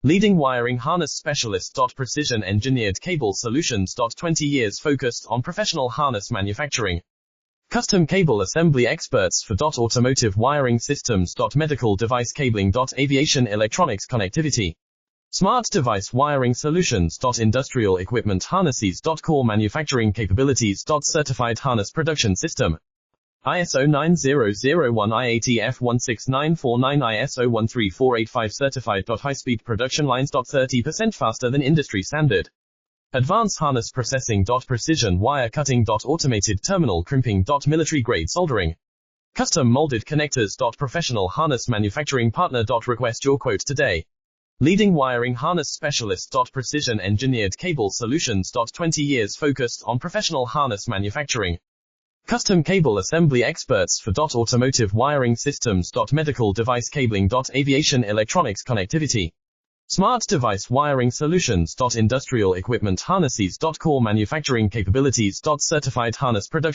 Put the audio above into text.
Leading wiring harness specialist. Precision engineered cable solutions. 20 years focused on professional harness manufacturing. Custom cable assembly experts for automotive wiring systems. Medical device cabling. Aviation electronics connectivity. Smart device wiring solutions. Industrial equipment harnesses. Core manufacturing capabilities. Certified harness production system. ISO 9001 IATF 16949 ISO 13485 certified. High-speed production lines. 30% faster than industry standard. Advanced harness processing. Precision wire cutting. Automated terminal crimping. Military grade soldering. Custom molded connectors. Professional harness manufacturing partner. Request your quote today. Leading wiring harness specialist. Precision engineered cable solutions. 20 years focused on professional harness manufacturing. Custom cable assembly experts for automotive wiring systems. Medical device cabling. Aviation electronics connectivity. Smart device wiring solutions. Industrial equipment harnesses. Core manufacturing capabilities. Certified harness production.